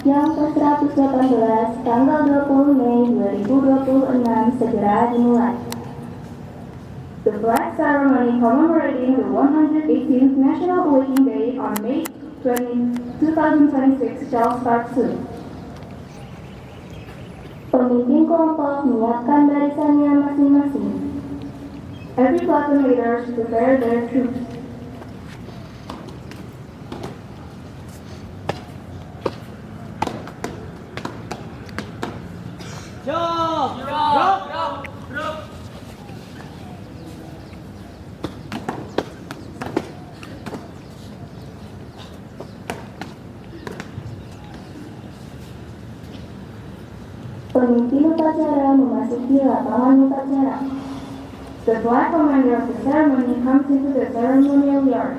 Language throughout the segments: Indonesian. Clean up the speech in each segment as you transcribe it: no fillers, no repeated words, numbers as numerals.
yang ke-118 tanggal 20 Mei 2026 segera dimulai. The flag ceremony commemorating the 118th National Awakening Day on May 20, 2026 shall start soon. Pemimpin kelompok menyiapkan barisannya masing-masing. Every platoon leader should prepare their troops. Pemimpin upacara memasuki lapangan upacara. The flag commander of the ceremony comes into the ceremonial yard.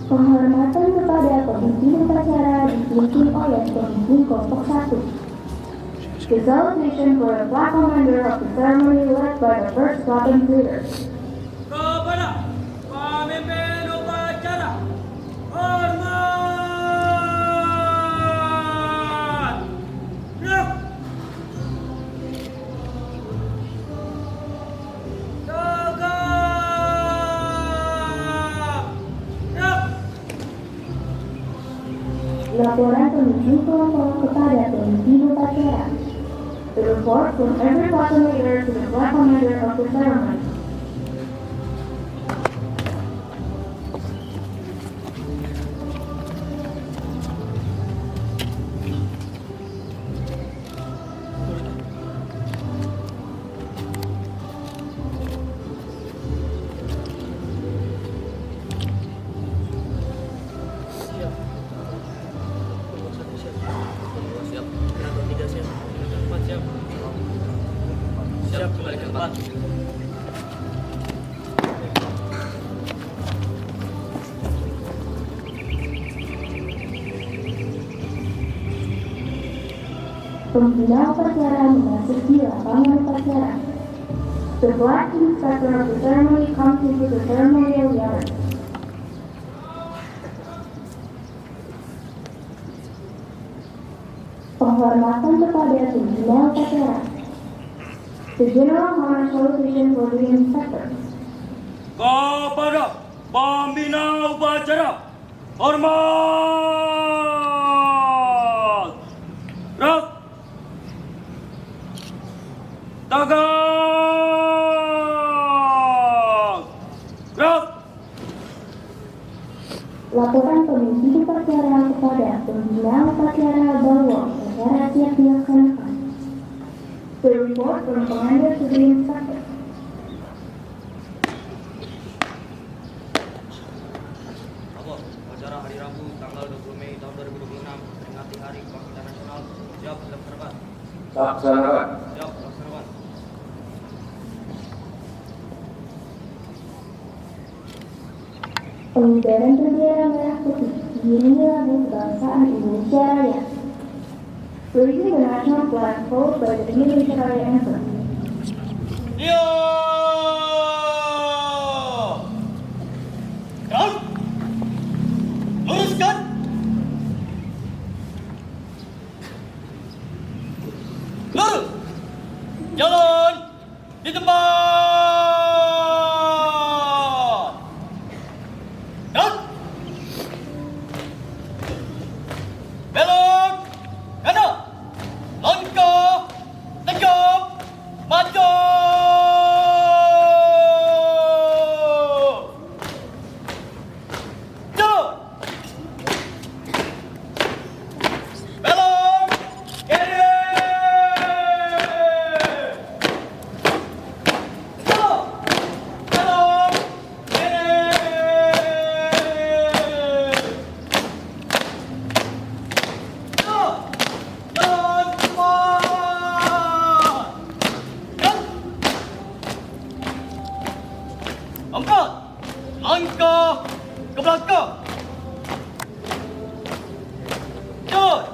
Penghormatan kepada pemimpin upacara dipimpin oleh pemimpin kelompok 1. The salutation for the flag commander of the ceremony led by the first platoon leader. Kepada pemimpin upacara, hormat! Siap! Tegak! Siap! Laporan pemimpin kelompok kepada pemimpin upacara. The report from every platoon leader to the flag commander of the ceremony. Siap, kembali ke tempat. Pembina upacara memasuki lapangan upacara. The flag inspector of the ceremony comes into the ceremonial yard. Penghormatan kepada pembina upacara. The general honor salutation for the inspector. Kepada pembina upacara, hormat! Gerak! Tegak! Gerak! Laporan pemimpin upacara kepada pembina upacara bahwa upacara siap dilaksanakan. The report from commander to the inspector. Lapor, upacara hari Rabu tanggal 20 Mei tahun 2026 memperingati Hari Kebangkitan Nasional. Siap dilaksanakan. Laksanakan. Siap dilaksanakan. Pengibaran bendera merah putih diiringi lagu kebangsaan Indonesia Raya. Raising the national flag followed by the Indonesia Raya anthem. Dia! Gerak! Luruskan! Lurus! Jalan! Di tempat! Gerak! Belok! Kanan! Langkah! Tegap! Maju! Jalan! Belok! Kiri! Jalan! Belok! Kiri! Jalan! Jalan cepat! Jalan! Empat! Langkah ke belakang! Jalan!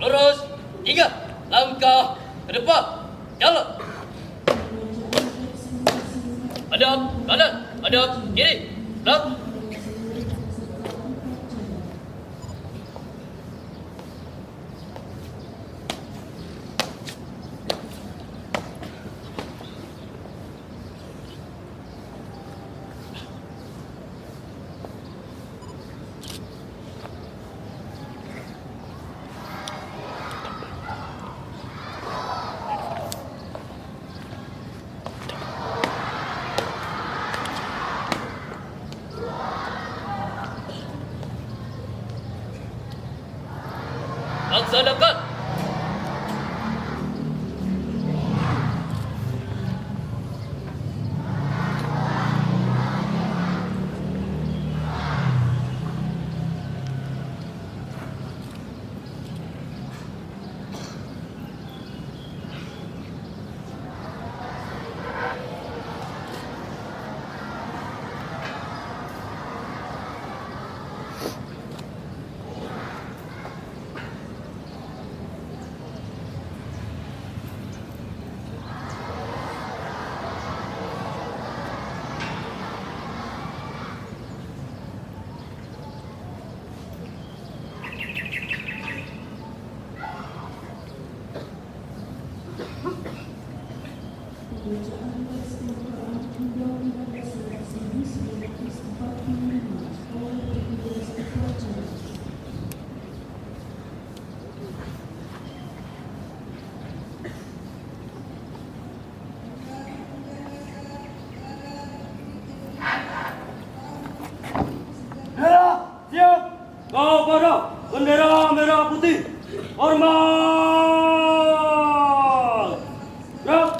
lurus, 3 langkah ke depan, jalan. Hadap kanan, hadap kiri, belakang. Laksanakan. Kepada bendera merah putih, hormat. Gerak.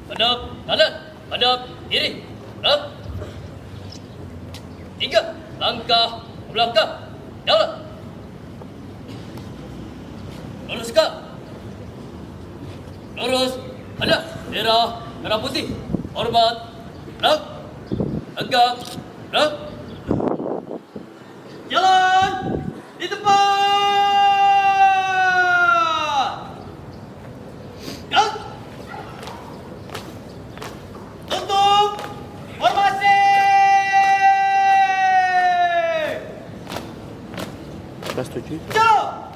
Hadap kanan, hadap kiri, belakang. 3 langkah ke belakang, jalan. Luruskan. Lurus, hadap bendera merah putih, hormat, belakang. Tegak, belakang. Jalan di tempat. Gerak. Tutup formasi. Pas setuju? Jalan.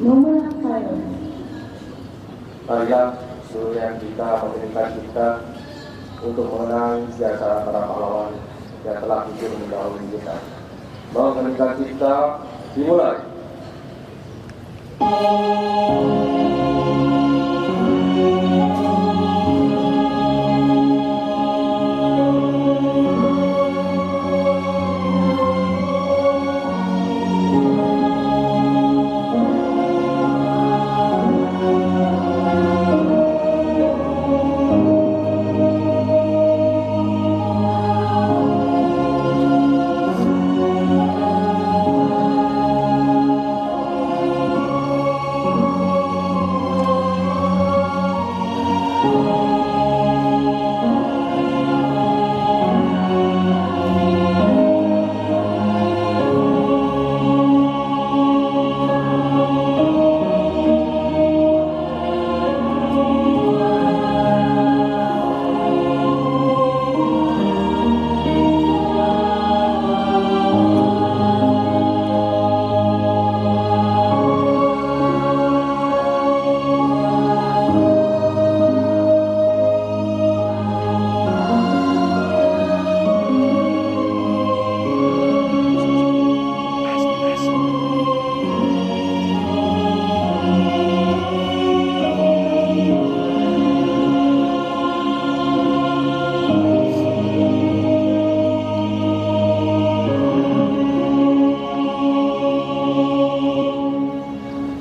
moment of silence. Marilah seluruh yang kita menginginkan kita untuk mengenang jasa para pahlawan yang telah hidup mendahului kita. Mengeningkan kita dimulai.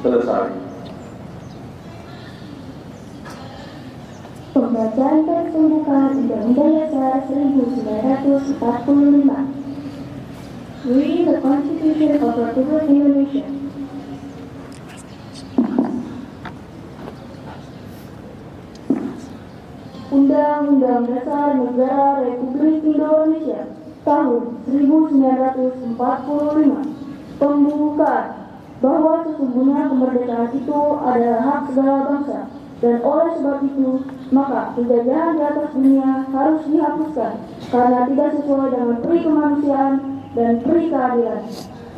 Selesai. Pembacaan teks pembukaan Undang-Undang Dasar 1945. Reading the Constitution of Republic Indonesia. Undang-Undang Dasar Negara Republik Indonesia tahun 1945. Pembukaan bahwa sesungguhnya kemerdekaan itu adalah hak segala bangsa, dan oleh sebab itu maka penjajahan di atas dunia harus dihapuskan karena tidak sesuai dengan peri kemanusiaan dan peri keadilan.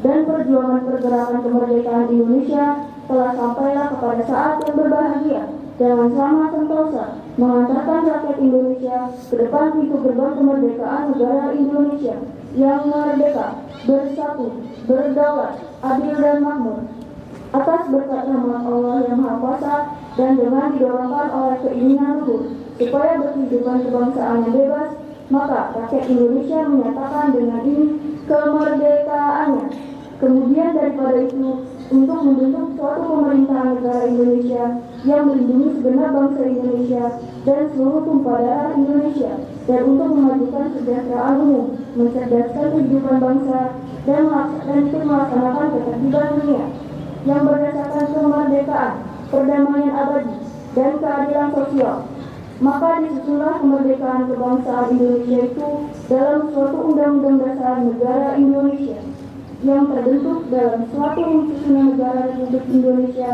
Dan perjuangan pergerakan kemerdekaan Indonesia telah sampailah kepada saat yang berbahagia dengan selamat sentosa mengantarkan rakyat Indonesia ke depan pintu gerbang kemerdekaan negara Indonesia yang merdeka, bersatu, berdaulat, adil dan makmur. Atas berkat rahmat Allah yang Maha Kuasa dan dengan didorongkan oleh keinginan luhur supaya berkehidupan kebangsaan yang bebas, maka rakyat Indonesia menyatakan dengan ini kemerdekaannya. Kemudian daripada itu, untuk membentuk suatu pemerintahan negara Indonesia yang melindungi segenap bangsa Indonesia dan seluruh tumpah darah Indonesia, dan untuk memajukan kesejahteraan umum, mencerdaskan kehidupan bangsa, dan ikut melaksanakan ketertiban dunia yang berdasarkan kemerdekaan, perdamaian abadi, dan keadilan sosial. Maka disusunlah kemerdekaan kebangsaan Indonesia itu dalam suatu undang-undang dasar negara Indonesia yang terbentuk dalam suatu susunan negara Republik Indonesia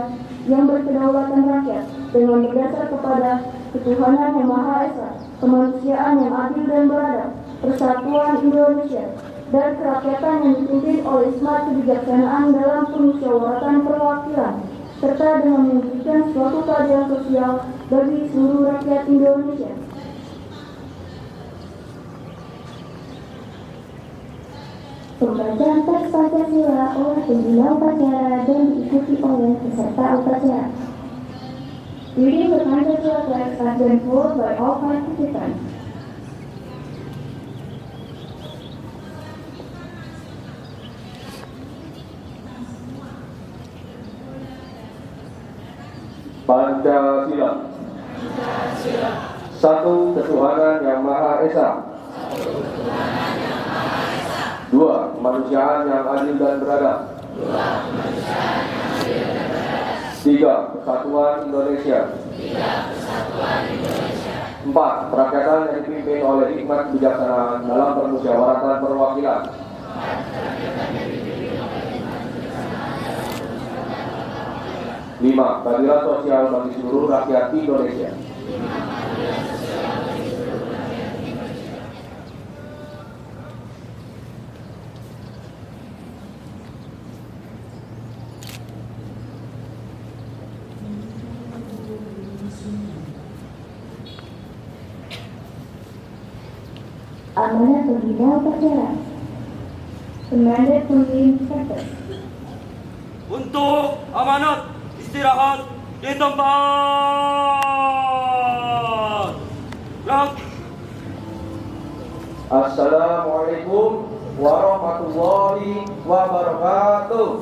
yang berkedaulatan rakyat dengan berdasar kepada ketuhanan yang Maha Esa, kemanusiaan yang adil dan beradab, persatuan Indonesia, dan kerakyatan yang dipimpin oleh hikmat kebijaksanaan dalam pemusyawaratan perwakilan, serta dengan mewujudkan suatu keadilan sosial bagi seluruh rakyat Indonesia. Pembacaan teks Pancasila oleh pembina upacara dan diikuti oleh peserta upacara. Reading the Pancasila text has been followed by all participants. Pancasila. Satu ketuhanan yang Maha Esa. Dua, kemanusiaan yang adil dan beradab. Tiga, persatuan Indonesia. Empat, kerakyatan yang dipimpin oleh hikmat kebijaksanaan dalam permusyawaratan perwakilan. Lima, keadilan sosial bagi seluruh rakyat Indonesia. Amanat Pembina Upacara. Commanded from the Inspector. Untuk amanat istirahat di tempat. Gerak. Assalamualaikum warahmatullahi wabarakatuh.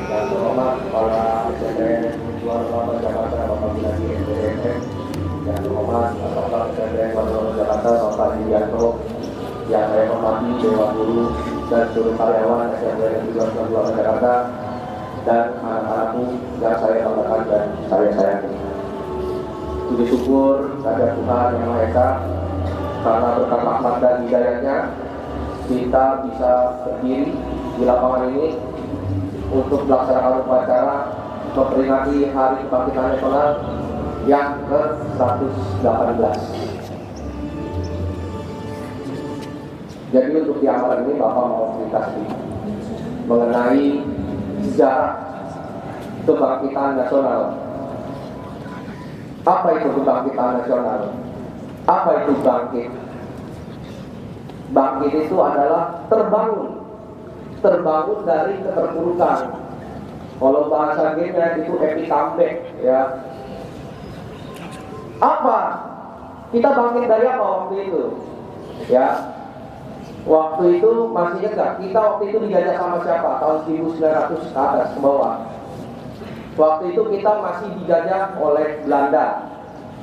Dan hormat para presiden Tuan Kota Jakarta Bapak Bupati NTM, dan hormat Bapak Presiden Kota Jakarta Bapak Yulianto, yang saya hormati Dewan Guru dan seluruh karyawan SMP Negeri 2 Kota Jakarta, dan anak-anakku yang saya banggakan dan saya sayangi. Puji syukur kepada Tuhan Yang Maha Esa, karena berkat rahmat dan hidayahnya kita bisa berdiri di lapangan ini untuk melaksanakan upacara memperingati Hari Kebangkitan Nasional yang ke-118. Jadi untuk di awal ini Bapak mau cerita sedikit mengenai sejarah kebangkitan nasional. Apa itu kebangkitan nasional? Apa itu bangkit? Bangkit itu adalah terbangun dari keterpurukan. Kalau bahasa kita itu happy comeback, ya. Apa? Kita bangkit dari apa waktu itu? Ya. Waktu itu masih ingat, kita waktu itu dijajah sama siapa? Tahun 1900 ke atas ke bawah. Waktu itu kita masih dijajah oleh Belanda,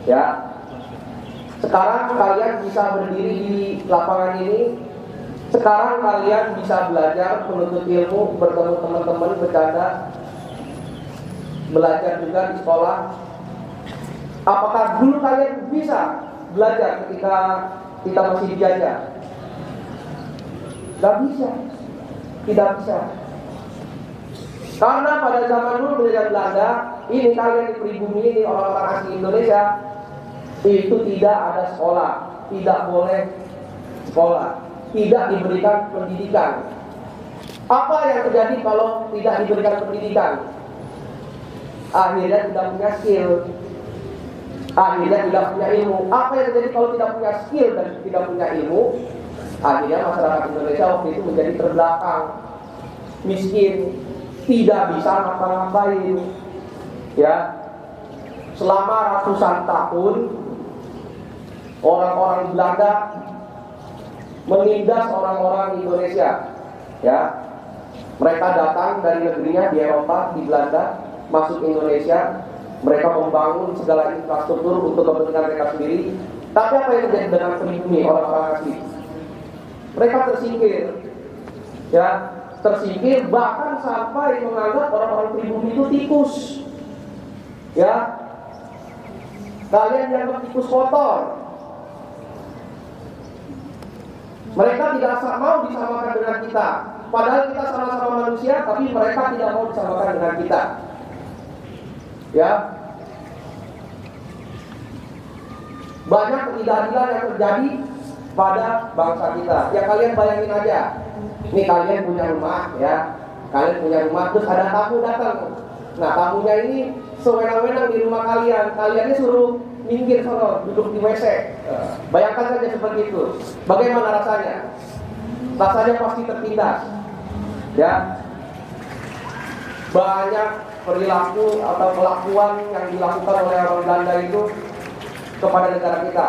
ya. Sekarang kalian bisa berdiri di lapangan ini. Sekarang kalian bisa belajar, menuntut ilmu, bertemu teman-teman, bercanda, belajar juga di sekolah. Apakah dulu kalian bisa belajar ketika kita masih dijajah? Tidak bisa. Karena pada zaman dulu penjajah Belanda, ini kalian di pribumi ini, orang-orang asli Indonesia, itu tidak ada sekolah, tidak boleh sekolah, tidak diberikan pendidikan. Apa yang terjadi kalau tidak diberikan pendidikan? Akhirnya tidak punya skill, akhirnya tidak punya ilmu. Apa yang terjadi kalau tidak punya skill dan tidak punya ilmu? Akhirnya masyarakat Indonesia waktu itu menjadi terbelakang, miskin, tidak bisa ngapa-ngapain, ya. Selama ratusan tahun orang-orang Belanda menindas orang-orang Indonesia, ya. Mereka datang dari negerinya di Eropa, di Belanda, masuk Indonesia. Mereka membangun segala infrastruktur untuk kepentingan mereka sendiri. Tapi apa yang terjadi dengan pribumi orang-orang asli? Mereka tersingkir, ya, tersingkir bahkan sampai menganggap orang-orang pribumi itu tikus, ya. Kalian dianggap tikus kotor. Mereka tidak mau disamakan dengan kita. Padahal kita sama-sama manusia, tapi mereka tidak mau disamakan dengan kita, ya. Banyak ketidakadilan yang terjadi pada bangsa kita. Ya kalian bayangin aja. Ini kalian punya rumah, ya. Kalian punya rumah, terus ada tamu datang. Nah, tamunya ini sewenang-wenang di rumah kalian. Kaliannya suruh minggir sono, duduk di WC. Bayangkan saja seperti itu. Bagaimana rasanya? Rasanya pasti tertindas, ya. Banyak perilaku atau kelakuan yang dilakukan oleh orang Belanda itu kepada negara kita,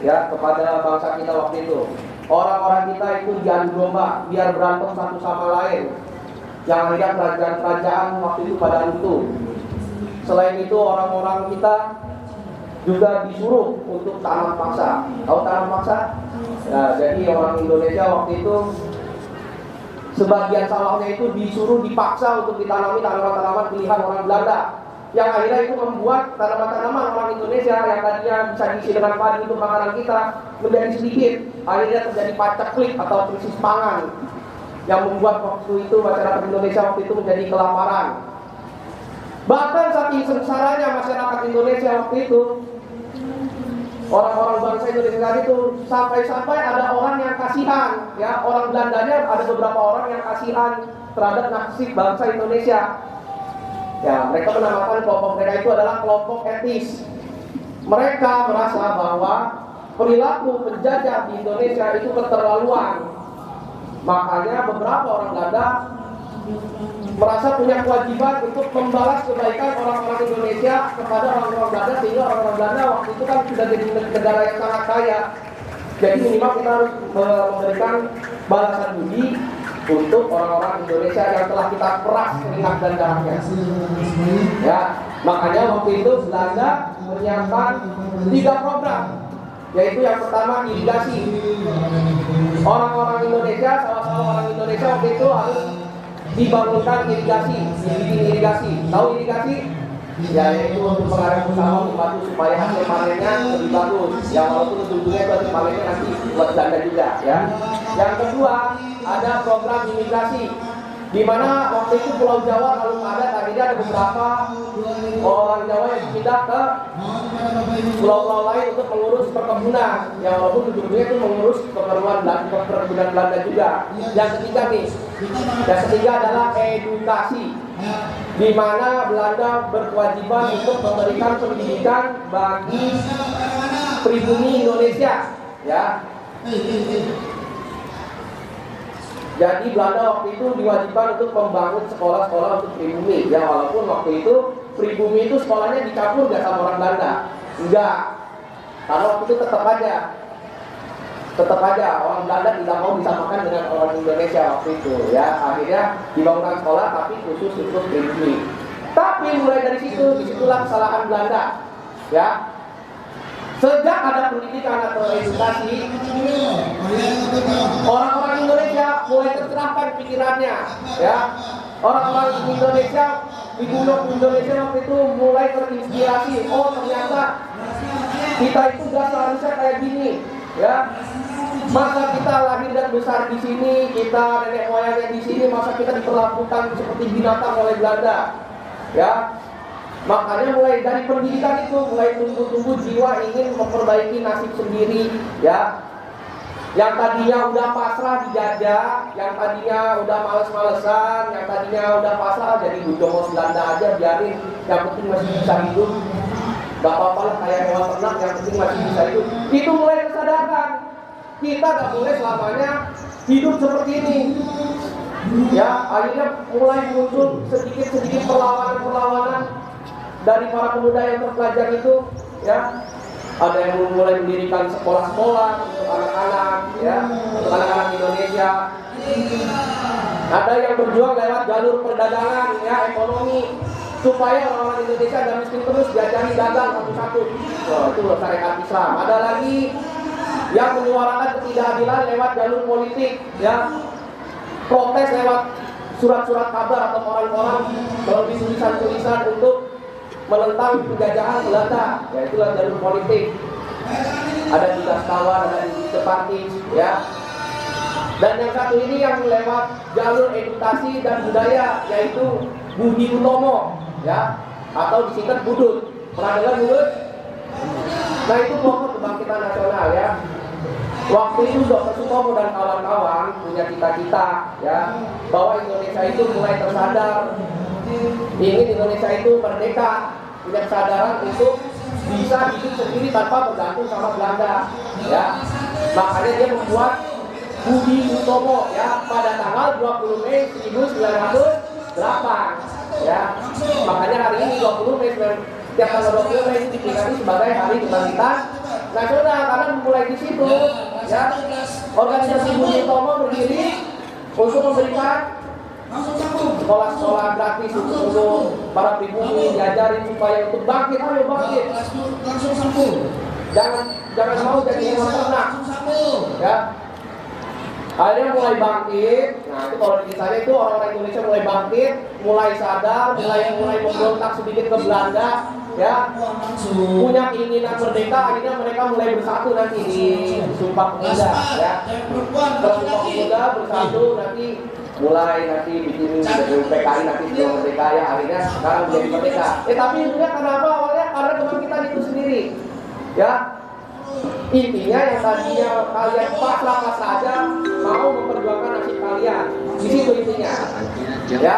ya, kepada bangsa kita waktu itu. Orang-orang kita itu diadu domba biar berantem satu sama lain. Yang akhirnya kerajaan-kerajaan waktu itu pada runtuh. Selain itu orang-orang kita juga disuruh untuk tanam paksa. Tahu tanam paksa? Nah, jadi orang Indonesia waktu itu sebagian sawahnya itu disuruh dipaksa untuk ditanami tanaman-tanaman pilihan orang Belanda. Yang akhirnya itu membuat tanaman-tanaman orang Indonesia yang tadinya bisa diisi dengan padi untuk makanan kita menjadi sedikit. Akhirnya terjadi paceklik atau krisis pangan yang membuat waktu itu masyarakat Indonesia waktu itu menjadi kelaparan. Bahkan saking sengsaranya masyarakat Indonesia waktu itu, orang-orang bangsa Indonesia itu sampai-sampai ada orang yang kasihan, ya, orang Belandanya ada beberapa orang yang kasihan terhadap nasib bangsa Indonesia. Ya, mereka menamakan kelompok mereka itu adalah kelompok etis. mereka merasa bahwa perilaku penjajah di Indonesia itu keterlaluan. Makanya beberapa orang Belanda merasa punya kewajiban untuk membalas kebaikan orang-orang Indonesia kepada orang-orang Belanda, sehingga orang-orang Belanda waktu itu kan sudah jadi negara yang sangat kaya. Jadi minimal kita harus memberikan balasan budi untuk orang-orang Indonesia yang telah kita peras keringat dan darahnya. Ya, makanya waktu itu Belanda menyiapkan 3 program, yaitu yang pertama irigasi. Orang-orang Indonesia, salah-salah orang Indonesia waktu itu harus dibangunkan irigasi, dibikin irigasi. Tahu irigasi? Ya, yaitu untuk pengarah usaha membantu supaya hasil panennya lebih bagus. Ya, walaupun ujung-ujungnya itu hasil panennya nanti buat Belanda juga. Ya. Yang kedua, ada program imigrasi, di mana waktu itu Pulau Jawa kalau ada, tadinya ada beberapa orang Jawa yang pindah ke pulau-pulau lain untuk mengurus perkebunan. Yang walaupun ujung-ujungnya itu mengurus perkebunan Belanda juga. Yang ketiga adalah edukasi, di mana Belanda berkewajiban untuk memberikan pendidikan bagi pribumi Indonesia. Ya. Jadi Belanda waktu itu diwajibkan untuk membangun sekolah-sekolah untuk pribumi. Ya, walaupun waktu itu pribumi itu sekolahnya dicampur gak sama orang Belanda. Enggak. Karena waktu itu tetap aja orang Belanda tidak mau disamakan dengan orang Indonesia waktu itu. Ya, akhirnya dibangunkan sekolah tapi khusus untuk pribumi. Tapi mulai dari situ, disitulah kesalahan Belanda. Ya. Sejak ada pendidikan atau edukasi, orang-orang Indonesia mulai tercerahkan pikirannya. Ya, orang-orang Indonesia di gunung Indonesia waktu itu mulai terinspirasi. Oh, ternyata kita itu gak seharusnya kayak gini. Ya, masa kita lahir dan besar di sini, kita nenek moyangnya di sini, masa kita diperlakukan seperti binatang oleh Belanda. Ya. Makanya mulai dari pendidikan itu mulai tumbuh-tumbuh jiwa ingin memperbaiki nasib sendiri, ya. Yang tadinya udah pasrah dijajah, yang tadinya udah males-malesan, yang tadinya udah pasrah jadi bujongos Belanda aja, biarin, yang penting masih bisa hidup. Gak apa-apa lah kayak hewan ternak, yang penting masih bisa hidup. Itu mulai kesadarkan. Kita gak boleh selamanya hidup seperti ini. Ya, akhirnya mulai muncul sedikit-sedikit perlawanan-perlawanan dari para pemuda yang terpelajar itu. Ya, ada yang mulai mendirikan sekolah-sekolah untuk anak-anak, ya, untuk anak-anak Indonesia. Ada yang berjuang lewat jalur perdagangan, ya, ekonomi, supaya orang-orang Indonesia gak miskin terus, diajari dagang satu-satu. Itu syariat Islam. Ada lagi yang menyuarakan ketidakadilan lewat jalur politik, ya, protes lewat surat-surat kabar atau koran-koran melalui tulisan-tulisan untuk menentang penjajahan Belanda, yaitu jalur politik. Ada tugas kawan, ada separtis, ya. Dan yang satu ini yang lewat jalur edukasi dan budaya, yaitu Budi Utomo, ya, atau disingkat Budut. Pernah dengar Budut? Nah, itu pokok kebangkitan nasional, ya. Waktu itu Dr. Sutomo dan kawan-kawan punya cita-cita, ya, bahwa Indonesia itu mulai tersadar ingin Indonesia itu merdeka, punya kesadaran untuk bisa hidup sendiri tanpa bergantung sama Belanda. Ya, makanya dia membuat Budi Utomo, ya, pada tanggal 20 Mei 1908. Ya, makanya hari ini 20 Mei, setiap tanggal 20 Mei itu diperingati sebagai Hari Kebangkitan Nasional, karena mulai di situ, ya, organisasi Budi Utomo berdiri untuk memberikan sekolah-sekolah gratis untuk para pribumi, diajarin supaya untuk bangkit, ayo bangkit. Jangan mau jadi hewan ternak. Ya. Akhirnya mulai bangkit. Nah, itu kalau di sana itu orang-orang Indonesia mulai bangkit, mulai sadar, mulai memberontak sedikit ke Belanda, ya. Punya keinginan merdeka, akhirnya mereka mulai bersatu nanti di Sumpah Pemuda, ya. Sumpah Pemuda bersatu nanti mulai bikin PKI nanti sebelum merdeka, ya, akhirnya sekarang menjadi merdeka. Tapi intinya kenapa awalnya? Karena kebangkitan itu sendiri, ya. Intinya yang tadinya kalian pasrah saja mau memperjuangkan nasib kalian, di situ intinya, ya.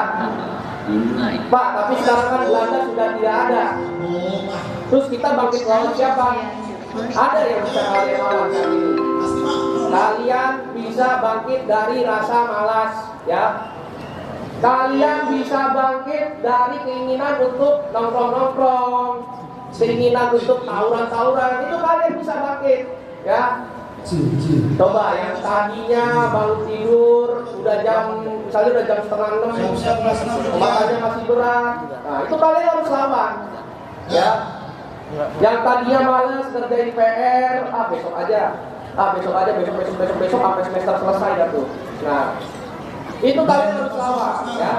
Pak, tapi sekarang kan Belanda sudah tidak ada. Terus kita bangkit lawan siapa? Ada yang bisa kalian lawan kali ini. Kalian bisa bangkit dari rasa malas, ya. Kalian bisa bangkit dari keinginan untuk nongkrong-nongkrong, keinginan untuk tawuran-tawuran, itu kalian bisa bangkit, ya. Coba yang tadinya bangun tidur udah misalnya udah jam 5:30, matanya masih berat, nah itu kalian harus lawan, ya. Yang tadinya males ngerjain PR, besok aja, besok sampai semester selesai dah tuh. Nah, itu kalian harus lawan, ya.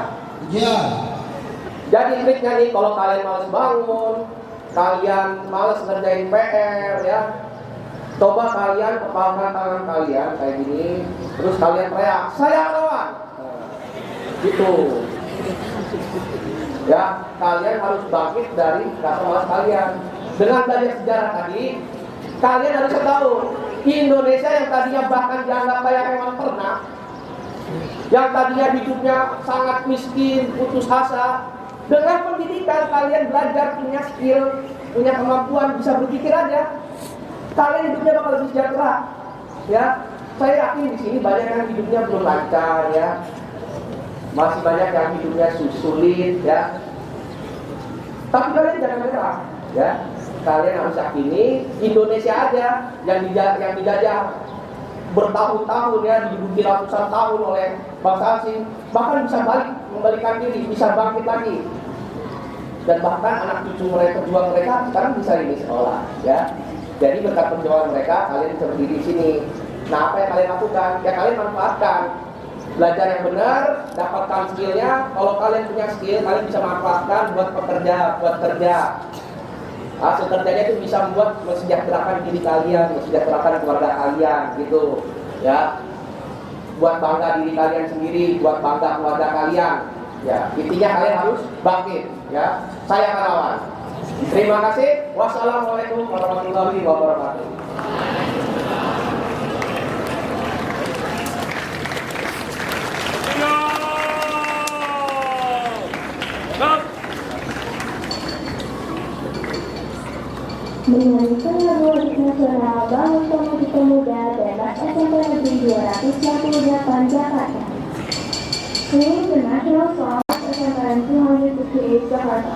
Jadi triknya nih, kalau kalian males bangun, kalian males ngerjain PR, ya, coba kalian kepalkan tangan kalian kayak gini, terus kalian teriak, saya lawan. Gitu. Ya, kalian harus bangkit dari rasa malas kalian. Dengan belajar sejarah tadi, kalian harus tahu Indonesia yang tadinya bahkan dianggap kayak hewan ternak, yang tadinya hidupnya sangat miskin, putus asa, dengan pendidikan kalian belajar punya skill, punya kemampuan, bisa berpikir aja, kalian hidupnya bakal lebih sejahtera, ya. Saya yakin di sini banyak yang hidupnya belum lancar, ya. Masih banyak yang hidupnya sulit, ya. Tapi kalian jangan menyerah, ya. Kalian harus yakini Indonesia aja yang dijajah bertahun-tahun, ya, diduduki ratusan tahun oleh bangsa asing, bahkan bisa membalikan diri, bisa bangkit lagi. Dan bahkan anak cucu mereka, pejuang mereka sekarang bisa ini sekolah, ya. Jadi berkat perjuangan mereka, kalian bisa berdiri di sini. Nah, apa yang kalian lakukan? Ya kalian manfaatkan. Belajar yang benar, dapatkan skillnya. Kalau kalian punya skill, kalian bisa manfaatkan buat kerja. Hasil kerjanya itu bisa membuat mensejahterakan diri kalian, mensejahterakan keluarga kalian, gitu. Ya, buat bangga diri kalian sendiri, buat bangga keluarga kalian. Ya, intinya kalian harus bangkit. Ya, saya akan lawan. Terima kasih. Wassalamualaikum warahmatullahi wabarakatuh. Dengan penyambut nasional Bangun Pemuda Pemuda Bebas SMP Negeri 258 Jakarta. Singing the national song SMPN 258 Jakarta.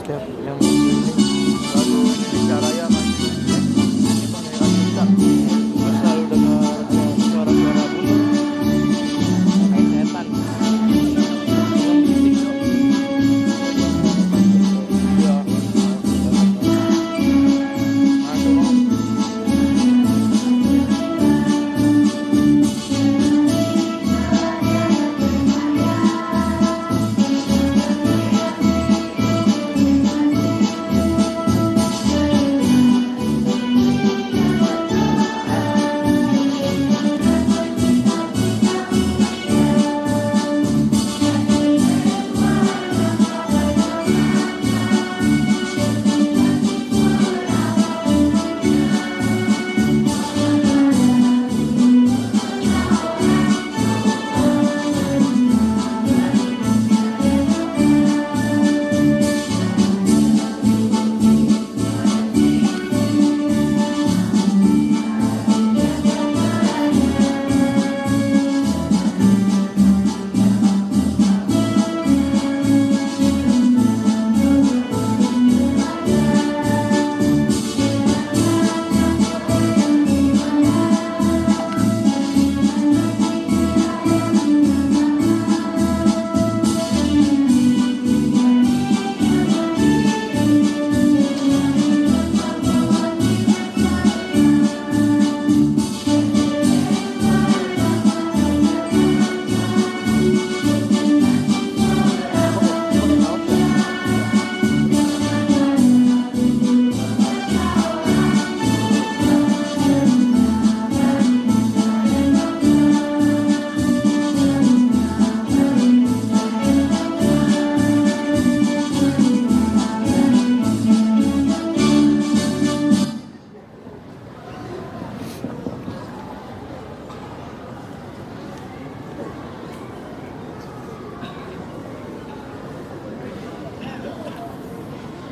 setiap yang lalu Indonesia Raya kan ini pakai kita terus selalu dengar suara-suara bunyi kayak setan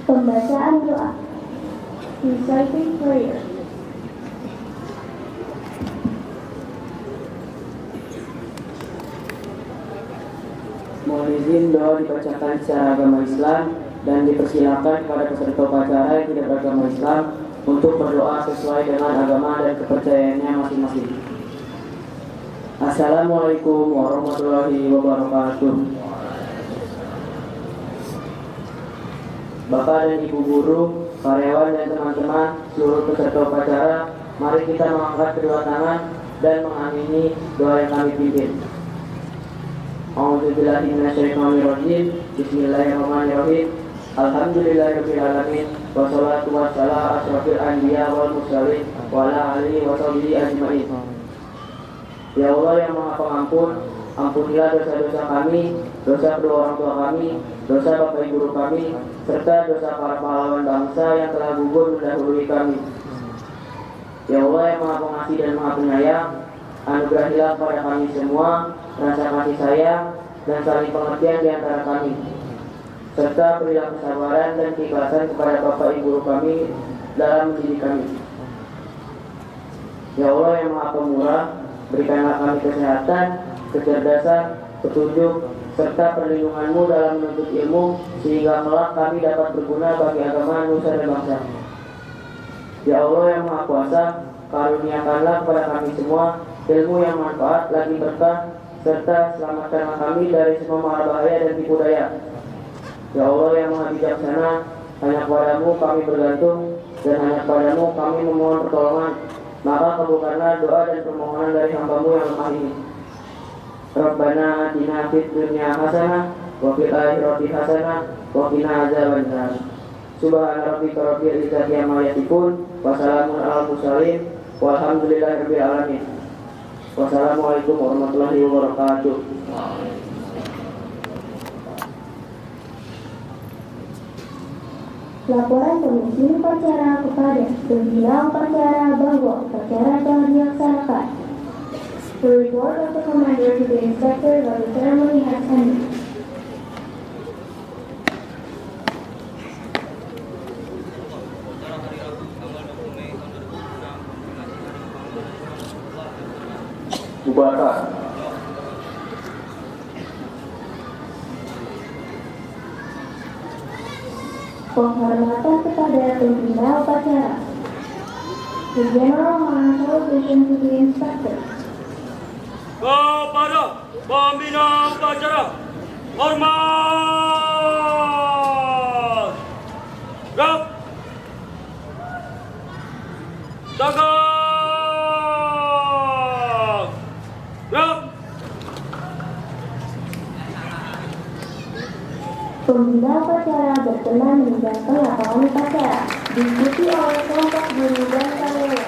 Pembacaan doa. Reciting prayer. Mohon izin doa dibacakan secara agama Islam dan dipersilakan kepada peserta upacara yang tidak beragama Islam untuk berdoa sesuai dengan agama dan kepercayaannya masing-masing. Assalamualaikum warahmatullahi wabarakatuh. Bapak dan Ibu guru, karyawan dan teman-teman, seluruh peserta upacara, mari kita mengangkat kedua tangan dan mengamini doa yang kami pimpin. A'udzubillahiminasyaitonirrajim. Bismillahirrahmanirrahim. Alhamdulillahirabbil alamin. Wassalatu wassalamu ala asyrofil anbiya wal mursalin wa ala alihi wa sahbihi ajmain. Ya Allah yang Maha Pengampun, ampunilah dosa-dosa kami, dosa kedua orang tua kami, dosa bapak ibu guru kami, serta dosa para pahlawan bangsa yang telah gugur mendahului kami. Ya Allah yang Maha Pengasih dan Maha Penyayang, anugerahilah kepada kami semua rasa kasih sayang dan saling pengertian di antara kami, serta berilah kesabaran dan keikhlasan kepada bapak ibu guru kami dalam mendidik kami. Ya Allah yang Maha Pemurah, berikanlah kami kesehatan, kecerdasan, petunjuk, serta perlindungan-Mu dalam menuntut ilmu, sehingga kelak kami dapat berguna bagi agama nusa dan bangsa. Ya Allah yang Maha Kuasa, karuniakanlah kepada kami semua ilmu yang manfaat lagi berkah, serta selamatkanlah kami dari semua mara bahaya dan tipu daya. Ya Allah yang Maha Bijaksana, hanya kepadamu kami bergantung dan hanya kepadamu kami memohon pertolongan. Maka kabulkanlah doa dan permohonan dari hamba-Mu yang lemah ini. Rabbana atina fid dunya hasanah wa fil akhirati hasanah wa qina adzabannar. Subhana rabbika rabbil izzati amma yasifun wa salamun alal mursalin walhamdulillahirabbil alamin. Wassalamualaikum warahmatullahi wabarakatuh. Laporan pemimpin upacara kepada pembina upacara bahwa upacara telah dilaksanakan. The report of the commander to the inspector of the ceremony has ended. Upacara hari Rabu tanggal 20 Mei tahun 2006 memperingati Hari Kemerdekaan Nasional. Bubarkan. Penghormatan kepada pembina upacara. The General Marshal Station to the Inspector. Kepada pembina upacara, hormat. Gerak. Tegak. Gerak. Pembina upacara berkenan meninggalkan lapangan upacara, diikuti oleh kelompok guru dan karyawan.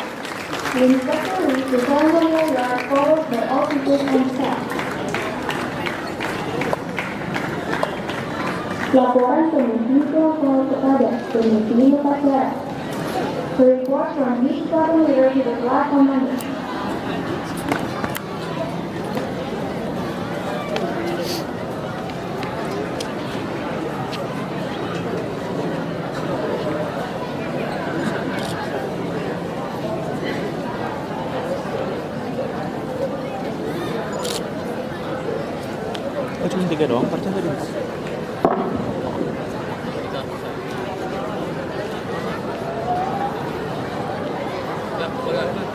The inspector leads the ceremonial yard followed by officers and staff. Laporan pemimpin protokol kepada pemimpin upacara. The report from each squadron leader to the flag commander. Oh, cuma 3 doang, percaya tadi 4. Ya, boleh.